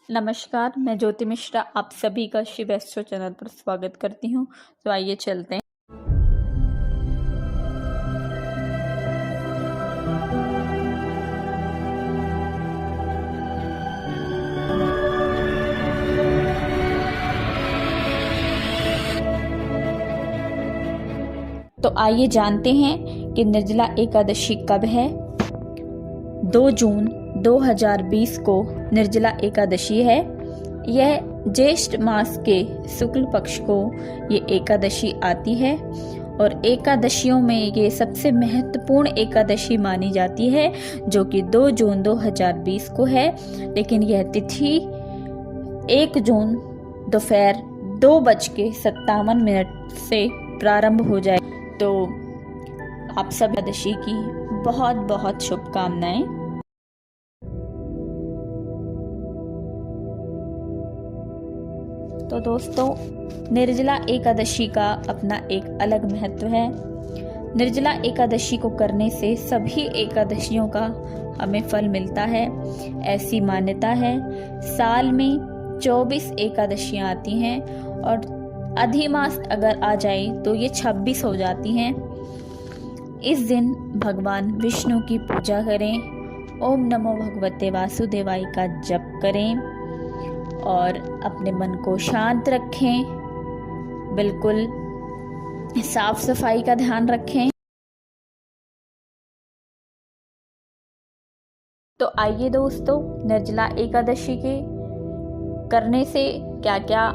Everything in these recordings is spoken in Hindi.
नमस्कार, मैं ज्योति मिश्रा आप सभी का शिव एस्ट्रो चैनल पर स्वागत करती हूँ। तो आइए चलते हैं। तो आइए जानते हैं कि निर्जला एकादशी कब है। 2 जून 2020 को निर्जला एकादशी है। यह ज्येष्ठ मास के शुक्ल पक्ष को ये एकादशी आती है और एकादशियों में ये सबसे महत्वपूर्ण एकादशी मानी जाती है, जो कि 2 जून 2020 को है। लेकिन यह तिथि 1 जून दोपहर 2:57 से प्रारंभ हो जाए। तो आप सब एकादशी की बहुत बहुत शुभकामनाएं। तो दोस्तों, निर्जला एकादशी का अपना एक अलग महत्व है। निर्जला एकादशी को करने से सभी एकादशियों का हमें फल मिलता है, ऐसी मान्यता है। साल में 24 एकादशियां आती हैं और अधिमास अगर आ जाए तो ये 26 हो जाती हैं। इस दिन भगवान विष्णु की पूजा करें, ओम नमो भगवते वासुदेवाय का जप करें और अपने मन को शांत रखें। बिल्कुल साफ सफाई का ध्यान रखें। तो आइए दोस्तों, निर्जला एकादशी के करने से क्या क्या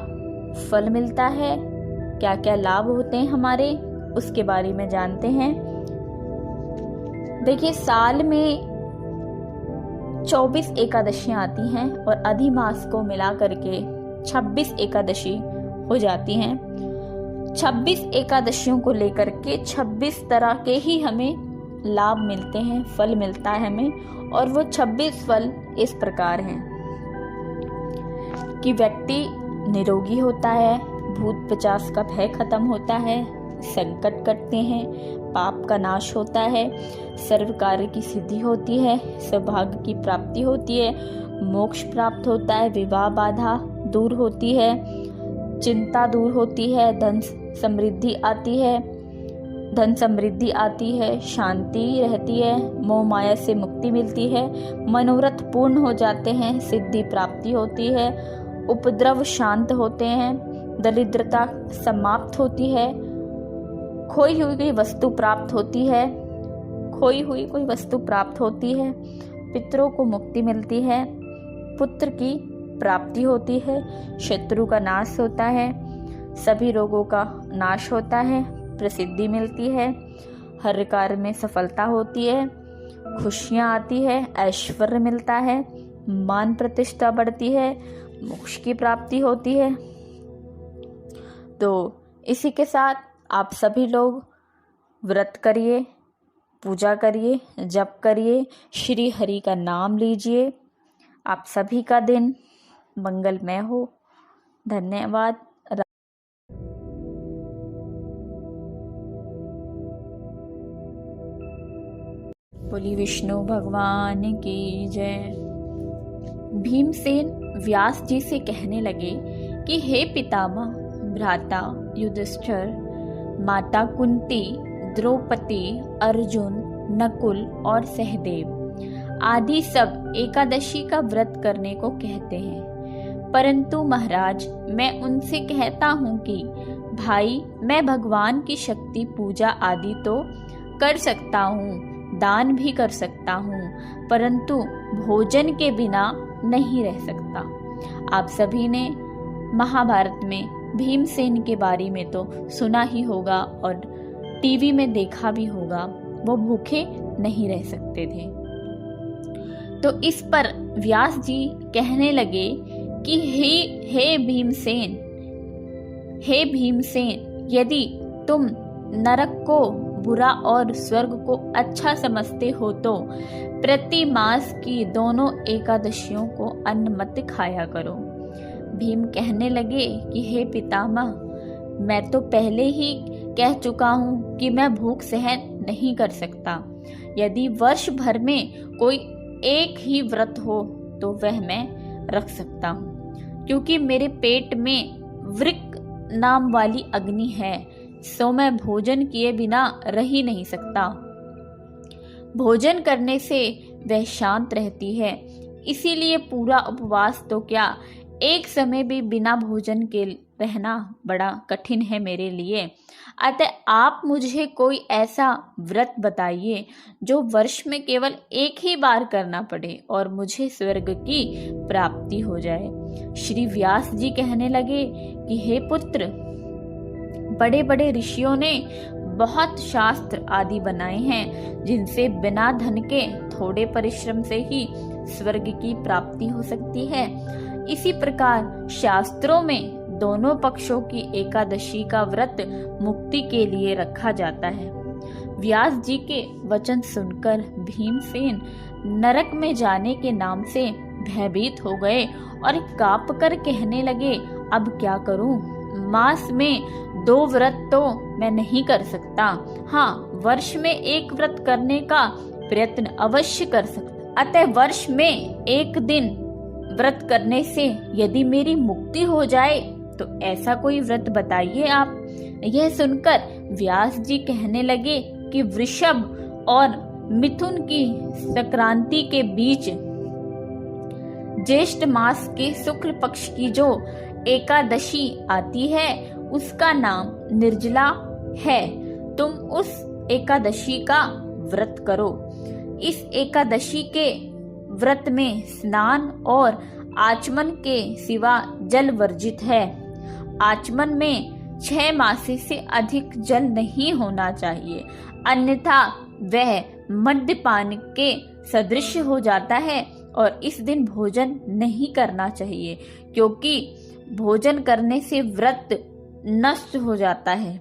फल मिलता है, क्या क्या लाभ होते हैं हमारे, उसके बारे में जानते हैं। देखिए, साल में 24 एकादशियां आती हैं और अधिमास को मिला करके 26 एकादशी हो जाती हैं। 26 एकादशियों को लेकर के 26 तरह के ही हमें लाभ मिलते हैं, फल मिलता है हमें। और वो 26 फल इस प्रकार हैं कि व्यक्ति निरोगी होता है, भूत पिशाच का भय खत्म होता है, संकट कटते हैं, पाप का नाश होता है, सर्व कार्य की सिद्धि होती है, सौभाग्य की प्राप्ति होती है, मोक्ष प्राप्त होता है, विवाह बाधा दूर होती है, चिंता दूर होती है, धन समृद्धि आती है, शांति रहती है, मोह माया से मुक्ति मिलती है, मनोरथ पूर्ण हो जाते हैं, सिद्धि प्राप्ति होती है, उपद्रव शांत होते हैं, दरिद्रता समाप्त होती है, खोई हुई कोई वस्तु प्राप्त होती है, पितरों को मुक्ति मिलती है, पुत्र की प्राप्ति होती है, शत्रु का नाश होता है, सभी रोगों का नाश होता है, प्रसिद्धि मिलती है, हर कार्य में सफलता होती है, खुशियां आती है, ऐश्वर्य मिलता है, मान प्रतिष्ठा बढ़ती है, मोक्ष की प्राप्ति होती है। तो इसी के साथ आप सभी लोग व्रत करिए, पूजा करिए, जप करिए, श्री हरि का नाम लीजिए। आप सभी का दिन मंगलमय हो। धन्यवाद। बोली विष्णु भगवान की जय। भीमसेन व्यास जी से कहने लगे कि हे पितामह, भ्राता युधिष्ठिर, माता कुंती, द्रौपदी, अर्जुन, नकुल और सहदेव आदि सब एकादशी का व्रत करने को कहते हैं, परंतु महाराज मैं उनसे कहता हूँ कि भाई, मैं भगवान की शक्ति पूजा आदि तो कर सकता हूँ, दान भी कर सकता हूँ, परंतु भोजन के बिना नहीं रह सकता। आप सभी ने महाभारत में भीमसेन के बारे में तो सुना ही होगा और टीवी में देखा भी होगा। वो भूखे नहीं रह सकते थे। तो इस पर व्यास जी कहने लगे कि हे भीमसेन, यदि तुम नरक को बुरा और स्वर्ग को अच्छा समझते हो तो प्रति मास की दोनों एकादशियों को अन्न मत खाया करो। भीम कहने लगे कि हे पितामह, मैं तो पहले ही कह चुका हूँ कि मैं भूख सहन नहीं कर सकता। यदि वर्ष भर में कोई एक ही व्रत हो तो वह मैं रख सकता हूँ, क्योंकि मेरे पेट में वृक नाम वाली अग्नि है, सो मैं भोजन किए बिना रह ही नहीं सकता। भोजन करने से वह शांत रहती है, इसीलिए पूरा उपवास तो क्या, एक समय भी बिना भोजन के रहना बड़ा कठिन है मेरे लिए। अतः आप मुझे कोई ऐसा व्रत बताइए जो वर्ष में केवल एक ही बार करना पड़े और मुझे स्वर्ग की प्राप्ति हो जाए। श्री व्यास जी कहने लगे कि हे पुत्र, बड़े बड़े ऋषियों ने बहुत शास्त्र आदि बनाए हैं, जिनसे बिना धन के थोड़े परिश्रम से ही स्वर्ग की प्राप्ति हो सकती है। इसी प्रकार शास्त्रों में दोनों पक्षों की एकादशी का व्रत मुक्ति के लिए रखा जाता है। व्यास जी के वचन सुनकर भीमसेन नरक में जाने के नाम से भयभीत हो गए और कांप कर कहने लगे, अब क्या करूं? मास में 2 व्रत तो मैं नहीं कर सकता, हाँ वर्ष में 1 व्रत करने का प्रयत्न अवश्य कर सकता। अतः वर्ष में 1 दिन व्रत करने से यदि मेरी मुक्ति हो जाए तो ऐसा कोई व्रत बताइए आप। यह सुनकर व्यास जी कहने लगे कि वृषभ और मिथुन की संक्रांति के बीच ज्येष्ठ मास के शुक्ल पक्ष की जो एकादशी आती है उसका नाम निर्जला है। तुम उस एकादशी का व्रत करो। इस एकादशी के व्रत में स्नान और आचमन के सिवा जल वर्जित है। आचमन में 6 मासे से अधिक जल नहीं होना चाहिए, अन्यथा वह मद्यपान के सदृश हो जाता है। और इस दिन भोजन नहीं करना चाहिए, क्योंकि भोजन करने से व्रत नष्ट हो जाता है।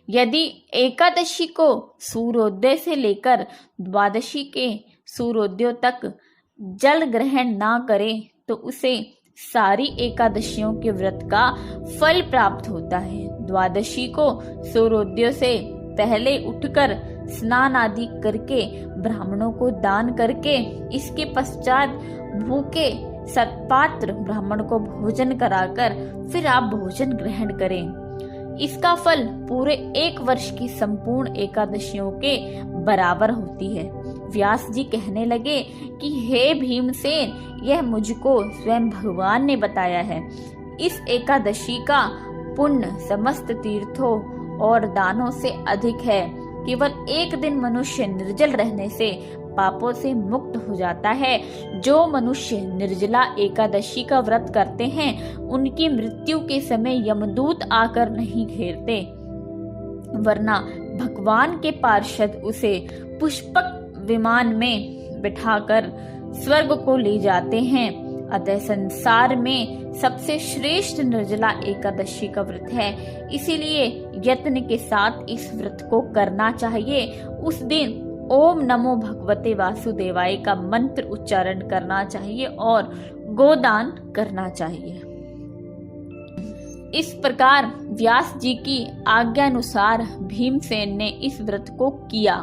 यदि एकादशी को सूर्योदय से लेकर द्वादशी के सूर्योदय तक जल ग्रहण ना करे तो उसे सारी एकादशियों के व्रत का फल प्राप्त होता है। द्वादशी को सूर्योदय से पहले उठकर स्नान आदि करके ब्राह्मणों को दान करके इसके पश्चात भूखे सत्पात्र ब्राह्मण को भोजन कराकर फिर आप भोजन ग्रहण करें। इसका फल पूरे 1 वर्ष की संपूर्ण एकादशियों के बराबर होती है। व्यास जी कहने लगे कि हे भीमसेन, यह मुझको स्वयं भगवान ने बताया है। इस एकादशी का पुण्य समस्त तीर्थों और दानों से अधिक है। केवल 1 दिन मनुष्य निर्जल रहने से पापों से मुक्त हो जाता है। जो मनुष्य निर्जला एकादशी का व्रत करते हैं उनकी मृत्यु के समय यमदूत आकर नहीं घेरते, वरना भगवान के पार्षद उसे पुष्पक विमान में बिठाकर स्वर्ग को ले जाते हैं। अतः संसार में सबसे श्रेष्ठ निर्जला एकादशी का व्रत है, इसीलिए यत्न के साथ इस व्रत को करना चाहिए। उस दिन ओम नमो भगवते वासुदेवाय का मंत्र उच्चारण करना चाहिए और गोदान करना चाहिए। इस प्रकार व्यास जी की आज्ञानुसार भीमसेन ने इस व्रत को किया।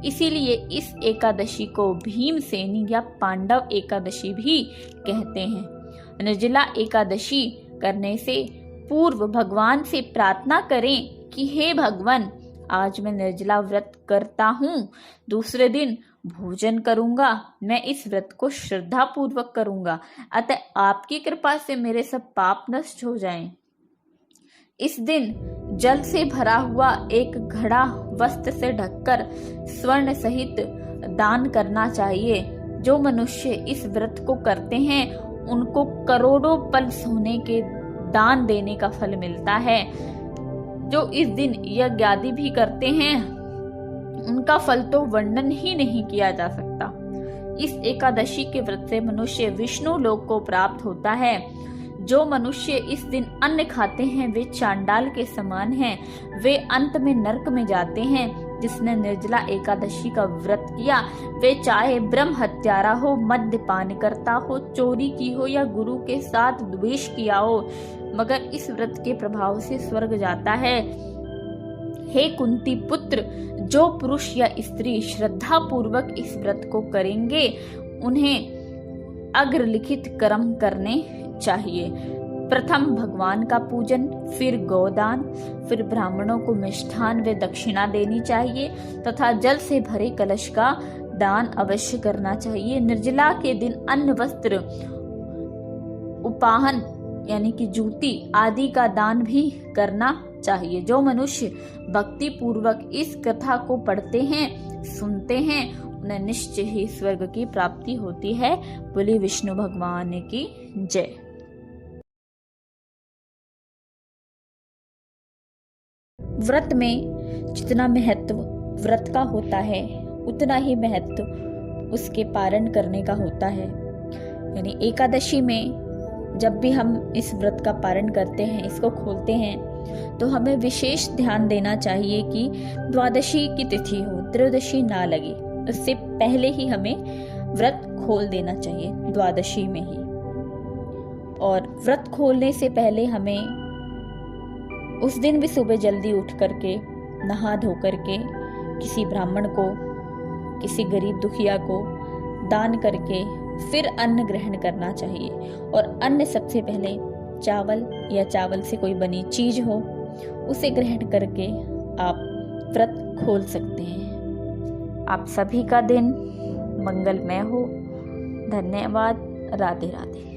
इसीलिए इस एकादशी को भीमसेनी या पांडव एकादशी भी कहते हैं। निर्जला एकादशी करने से पूर्व भगवान से प्रार्थना करें कि हे भगवान, आज मैं निर्जला व्रत करता हूँ, दूसरे दिन भोजन करूंगा। मैं इस व्रत को श्रद्धा पूर्वक करूंगा, अतः आपकी कृपा से मेरे सब पाप नष्ट हो जाएं। इस दिन जल से भरा हुआ एक घड़ा वस्त्र से ढककर स्वर्ण सहित दान करना चाहिए। जो मनुष्य इस व्रत को करते हैं उनको करोड़ों पल सोने के दान देने का फल मिलता है। जो इस दिन यज्ञ आदि भी करते हैं उनका फल तो वर्णन ही नहीं किया जा सकता। इस एकादशी के व्रत से मनुष्य विष्णु लोक को प्राप्त होता है। जो मनुष्य इस दिन अन्न खाते हैं वे चांडाल के समान हैं, वे अंत में नरक में जाते हैं। जिसने निर्जला एकादशी का व्रत किया वे चाहे ब्रह्म हत्यारा हो, मद्यपान करता हो, चोरी की हो या गुरु के साथ द्वेष किया हो, मगर इस व्रत के प्रभाव से स्वर्ग जाता है। हे कुंती पुत्र, जो पुरुष या स्त्री श्रद्धा पूर्वक इस व्रत को करेंगे उन्हें अग्रलिखित कर्म करने चाहिए। प्रथम भगवान का पूजन, फिर गोदान, फिर ब्राह्मणों को मिष्ठान व दक्षिणा देनी चाहिए तथा जल से भरे कलश का दान अवश्य करना चाहिए। निर्जला के दिन अन्न, वस्त्र, उपाहन यानी कि जूती आदि का दान भी करना चाहिए। जो मनुष्य भक्ति पूर्वक इस कथा को पढ़ते हैं, सुनते हैं, उन्हें निश्चय ही स्वर्ग की प्राप्ति होती है। बोले विष्णु भगवान की जय। व्रत में जितना महत्व व्रत का होता है, उतना ही महत्व उसके पारण करने का होता है। यानी एकादशी में जब भी हम इस व्रत का पारण करते हैं, इसको खोलते हैं, तो हमें विशेष ध्यान देना चाहिए कि द्वादशी की तिथि हो, त्रयोदशी ना लगे, उससे पहले ही हमें व्रत खोल देना चाहिए, द्वादशी में ही। और व्रत खोलने से पहले हमें उस दिन भी सुबह जल्दी उठ करके नहा धो करके किसी ब्राह्मण को, किसी गरीब दुखिया को दान करके फिर अन्न ग्रहण करना चाहिए। और अन्न सबसे पहले चावल या चावल से कोई बनी चीज हो, उसे ग्रहण करके आप व्रत खोल सकते हैं। आप सभी का दिन मंगलमय हो। धन्यवाद। राधे राधे।